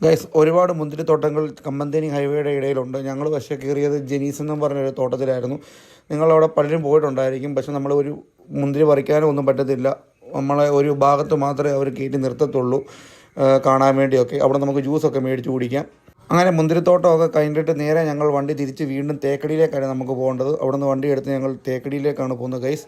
Guys ഒരുപാട് മുന്തിരിത്തോട്ടങ്ങൾ കമ്പന്തേനി ഹൈവേയുടെ ഇടയിലുണ്ട്. ഞങ്ങൾ പക്ഷേ കയറിയത് ജെനീസ് എന്നും പറഞ്ഞൊരു തോട്ടത്തിലായിരുന്നു. നിങ്ങളവിടെ പലരും പോയിട്ടുണ്ടായിരിക്കും. പക്ഷെ നമ്മൾ ഒരു മുന്തിരി പറിക്കാനും ഒന്നും പറ്റത്തില്ല. നമ്മളെ ഒരു ഭാഗത്ത് മാത്രമേ അവർ കയറ്റി നിർത്തത്തുള്ളൂ കാണാൻ വേണ്ടിയൊക്കെ. അവിടെ നമുക്ക് ജ്യൂസൊക്കെ മേടിച്ച് കുടിക്കാം. അങ്ങനെ മുന്തിരിത്തോട്ടമൊക്കെ കഴിഞ്ഞിട്ട് നേരെ ഞങ്ങൾ വണ്ടി തിരിച്ച് വീണ്ടും തേക്കടിയിലേക്കാണ് നമുക്ക് പോകേണ്ടത്. അവിടെ നിന്ന് വണ്ടി എടുത്ത് ഞങ്ങൾ തേക്കടിയിലേക്കാണ് പോകുന്നത് ഗൈസ്.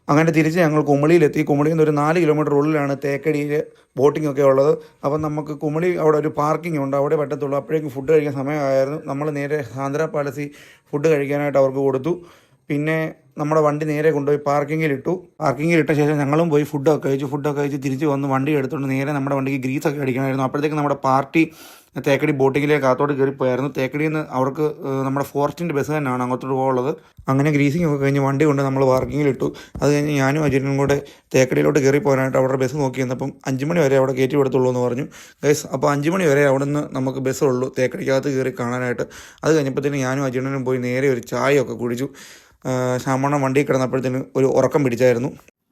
അങ്ങനെ തിരിച്ച് ഞങ്ങൾ കുമളിയിലെത്തി. കുമളിയിൽ നിന്ന് ഒരു 4 കിലോമീറ്റർ ഉള്ളിലാണ് തേക്കടിയിൽ ബോട്ടിംഗ് ഒക്കെ ഉള്ളത്. അപ്പം നമുക്ക് കുമളി അവിടെ ഒരു പാർക്കിംഗ് ഉണ്ട്, അവിടെ പറ്റത്തുള്ളൂ. അപ്പോഴേക്കും ഫുഡ് കഴിക്കാൻ സമയമായിരുന്നു. നമ്മൾ നേരെ ആന്ധ്ര പാലസിൽ ഫുഡ് കഴിക്കാനായിട്ട് അവർക്ക് കൊടുത്തു. പിന്നെ നമ്മുടെ വണ്ടി നേരെ കൊണ്ടുപോയി പാർക്കിങ്ങിലിട്ട ശേഷം ഞങ്ങളും പോയി ഫുഡൊക്കെ കഴിച്ച് തിരിച്ച് വന്ന് വണ്ടി എടുത്തുകൊണ്ട് നേരെ നമ്മുടെ വണ്ടിക്ക് ഗ്രീസൊക്കെ അടിക്കണമായിരുന്നു. അപ്പോഴത്തേക്ക് നമ്മുടെ പാർട്ടി തേക്കടി ബോട്ടിങ്ങിലേക്ക് അകത്തോട്ട് കയറിപ്പോയായിരുന്നു. തേക്കടിയിൽ നിന്ന് അവർക്ക് നമ്മുടെ ഫോറസ്റ്റിൻ്റെ ബസ് തന്നെയാണ് അങ്ങോട്ടോട്ട് പോകുള്ളത്. അങ്ങനെ ഗ്രീസിങ് ഒക്കെ കഴിഞ്ഞ് വണ്ടി കൊണ്ട് നമ്മൾ പാർക്കിങ്ങിലിട്ടു. അത് കഴിഞ്ഞ് ഞാനും അജിനും കൂടെ തേക്കടിയിലോട്ട് കയറി പോകാനായിട്ട് അവിടെ ബസ് നോക്കി വന്നപ്പം 5 മണി വരെ അവിടെ കയറ്റി വിടത്തുള്ളൂ എന്ന് പറഞ്ഞു ഗൈസ്. അപ്പോൾ 5 മണി വരെ അവിടെ നിന്ന് നമുക്ക് ബസ്സുള്ളൂ തേക്കടിക്കകത്ത് കയറി കാണാനായിട്ട്. അത് കഴിഞ്ഞപ്പോഴത്തേനും ഞാനും അജിനും പോയി നേരെ ഒരു ചായയൊക്കെ കുടിച്ചു. ശ്യാമണ്ണൻ വണ്ടിയിൽ കിടന്നപ്പോഴത്തേന് ഒരു ഉറക്കം പിടിച്ചായിരുന്നു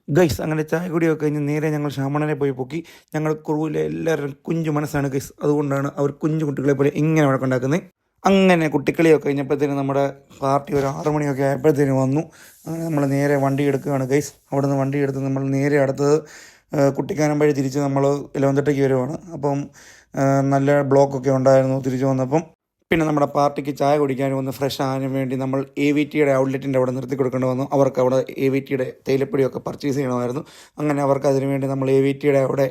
ഗൈസ്. അങ്ങനെ ചായ കുടിയൊക്കെ കഴിഞ്ഞ് നേരെ ഞങ്ങൾ ശ്യാമണ്ണനെ പോയി പൊക്കി. ഞങ്ങൾ ക്രൂവിലെ എല്ലാവരും കുഞ്ഞു മനസ്സാണ് ഗൈസ്. അതുകൊണ്ടാണ് അവർ കുഞ്ഞു കുട്ടികളെ പോലെ ഇങ്ങനെ വഴക്കുണ്ടാക്കുന്നത്. അങ്ങനെ കുട്ടിക്കളിയൊക്കെ കഴിഞ്ഞപ്പോഴത്തേന് നമ്മുടെ പാർട്ടി ഒരു 6 മണിയൊക്കെ ആയപ്പോഴത്തേന് വന്നു. അങ്ങനെ നമ്മൾ നേരെ വണ്ടി എടുക്കുകയാണ് ഗൈസ്. അവിടെ നിന്ന് വണ്ടി എടുത്ത് നമ്മൾ നേരെ അടുത്തത് കുട്ടിക്കാനം വഴി തിരിച്ച് നമ്മൾ ഇലവന്തിട്ടയ്ക്ക് വരുവാണ്. അപ്പം നല്ല ബ്ലോക്കൊക്കെ ഉണ്ടായിരുന്നു തിരിച്ചു വന്നപ്പം. പിന്നെ നമ്മുടെ പാർട്ടിക്ക് ചായ കുടിക്കാനും ഒന്ന് ഫ്രഷ് ആകാനും വേണ്ടി നമ്മൾ AVTയുടെ ഔട്ട്ലെറ്റിൻ്റെ അവിടെ നിർത്തി കൊടുക്കേണ്ടി വന്നു. അവർക്ക് അവിടെ AVTയുടെ തേയിലപ്പൊടിയൊക്കെ പർച്ചേസ് ചെയ്യണമായിരുന്നു. അങ്ങനെ അവർക്ക് അതിന് വേണ്ടി നമ്മൾ AVTയുടെ അവിടെ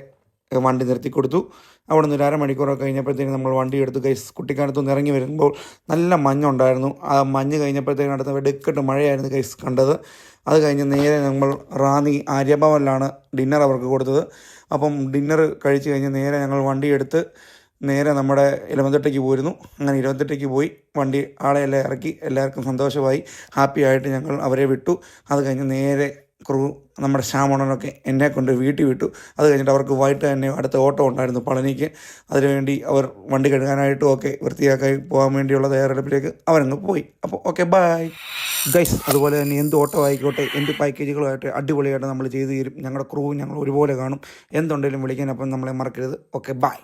വണ്ടി നിർത്തി കൊടുത്തു. അവിടെ നിന്ന് ഒരു അരമണിക്കൂറൊക്കെ കഴിഞ്ഞപ്പോഴത്തേക്കും നമ്മൾ വണ്ടി എടുത്ത് ഗൈസ് കുട്ടിക്കാനത്തു നിന്ന് ഇറങ്ങി വരുമ്പോൾ നല്ല മഞ്ഞുണ്ടായിരുന്നു. ആ മഞ്ഞ് കഴിഞ്ഞപ്പോഴത്തേക്കും അടുത്ത വെടുക്കെട്ട് മഴയായിരുന്നു ഗൈസ് കണ്ടത്. അത് കഴിഞ്ഞ് നേരെ നമ്മൾ റാന്നി ആര്യഭവനിലാണ് ഡിന്നർ അവർക്ക് കൊടുത്തത്. അപ്പം ഡിന്നർ കഴിച്ച് കഴിഞ്ഞ് നേരെ ഞങ്ങൾ വണ്ടി എടുത്ത് നേരെ നമ്മുടെ ഇലവന്തിട്ടയ്ക്ക് പോയിരുന്നു. അങ്ങനെ ഇലവന്തിട്ടയ്ക്ക് പോയി വണ്ടി ആളെയെല്ലാം ഇറക്കി എല്ലാവർക്കും സന്തോഷമായി ഹാപ്പി ആയിട്ട് ഞങ്ങൾ അവരെ വിട്ടു. അത് കഴിഞ്ഞ് നേരെ ക്രൂ നമ്മുടെ ശ്യാമണ്ണനൊക്കെ എന്നെ കൊണ്ട് വീട്ടിൽ വിട്ടു. അത് കഴിഞ്ഞിട്ട് അവർക്ക് വൈകിട്ട് തന്നെ അടുത്ത ഓട്ടോ ഉണ്ടായിരുന്നു പളനിക്ക്. അതിനുവേണ്ടി അവർ വണ്ടി കഴുകാനായിട്ടും ഒക്കെ വൃത്തിയാക്കി പോകാൻ വേണ്ടിയുള്ള തയ്യാറെടുപ്പിലേക്ക് അവരങ്ങ് പോയി. അപ്പോൾ ഓക്കെ ബൈ ഗൈസ്. അതുപോലെ തന്നെ എന്ത് ഓട്ടോ ആയിക്കോട്ടെ എന്ത് പാക്കേജുകളുമായിട്ട് അടിപൊളിയായിട്ട് നമ്മൾ ചെയ്തു തരും. ഞങ്ങളുടെ ക്രൂ ഞങ്ങൾ ഒരുപോലെ കാണും. എന്തുണ്ടെങ്കിലും വിളിക്കാൻ അപ്പം നമ്മളെ മറക്കരുത്. Okay bye.